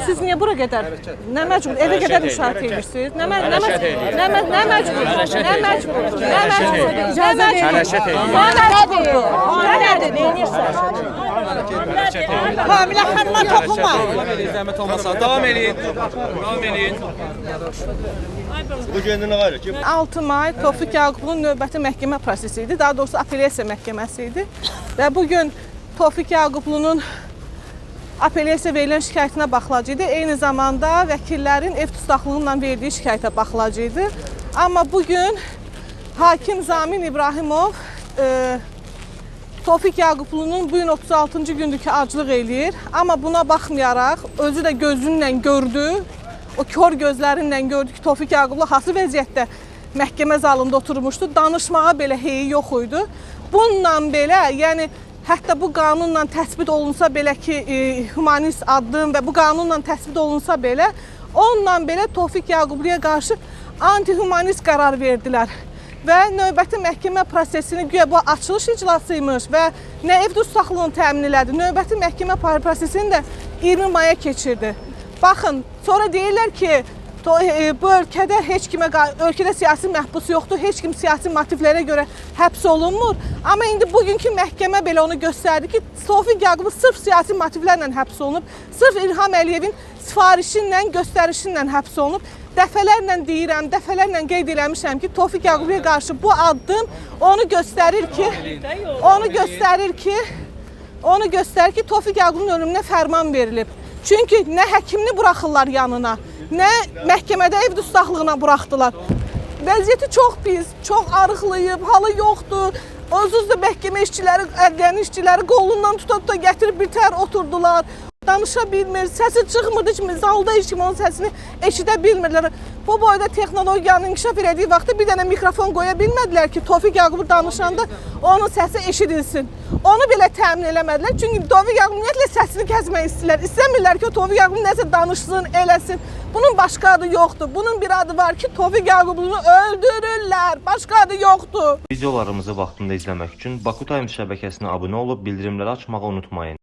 Siz niyə bura qədər? Nə məcbur? Evə qədər müşahidə edirsiniz? Nə məcbur? Nə məcbur? Hamilə xanıma toxunma. Zəhmət olmasa davam eləyin. Bu gündən ayrı ki 6 may Tofiq Yaqubun növbəti məhkəmə prosesi idi. Daha doğrusu apellyasiya məhkəməsi idi. Və bu gün Tofiq Yaqublunun apellyasiya verilən şikayətinə baxılacaqdı. Eyni zamanda vəkillərin ev tutaqlığı ilə verdiyi şikayətə baxılacaqdı. Amma bugün hakim Zamin İbrahimov Tofiq Yaqublunun bu gün 36-cı gündür ki aclıq eləyir. Amma buna baxmayaraq özü də gözünlə gördü. O kör gözlərinlə gördü ki, Tofiq Yaqublu hansı vəziyyətdə məhkəmə zalında oturmuşdu. Danışmağa belə heyi yox idi. Bununla belə, yəni hətta bu qanunla təsbit olunsa belə ki, humanist addım və bu qanunla təsbit olunsa belə, onunla belə Tofiq Yaqubluya qarşı anti-humanist qərar verdilər. Və növbəti məhkəmə prosesini güya bu açılış iclasıymış və nə ev tutaqlığını təmin elədi. Növbəti məhkəmə prosesini də 20 maya keçirdi. Baxın, sonra deyirlər ki, bu ölkədə ölkədə siyasi məhbus yoxdur, heç kim siyasi motivlərə görə həbs olunmur. Amma indi bugünkü məhkəmə belə onu göstərdi ki, Tofiq Yaqublu sırf siyasi motivlərlə həbs olunub, sırf İlham Əliyevin sifarişi ilə, göstərişi ilə həbs olunub. Dəfələrlə deyirəm, dəfələrlə qeyd eləmişəm ki, Tofiq Yaqubluya qarşı bu addım onu göstərir ki, Tofiq Yaqublunun ölümünə fərman verilib. Çünki nə həkimini buraxırlar yanına, nə məhkəmədə ev tutaqlığına buraxdılar. Vəziyyəti çox pis, çox arıqlayıb, halı yoxdur. Onsuz da məhkəmə işçiləri, ədliyyə işçiləri qolundan tuta-tuta gətirib birtəhər oturdular. Danışa bilmir, səsi çıxmırdı ki, zalda heç kim onun səsini eşidə bilmirlər. Bu boyda texnologiyanın inkişaf elədiyi vaxtda bir dənə mikrofon qoya bilmədilər ki, Tofiq Yaqublu danışanda onun səsi eşidilsin. Onu belə təmin eləmədilər. Çünki Tofiq Yaqublu ümumiyyətlə səsini kəsmək istəyirlər. İstəmirlər ki, Tofiq Yaqublu nəsə danışsın, eləsin. Bunun başqa adı yoxdur. Bunun bir adı var ki, Tofiq Yaqublunu öldürürlər. Başqa adı yoxdur. Videolarımızı vaxtında izləmək üçün Baku Times şəbəkəsinə abunə olub bildirimləri açmağı unutmayın.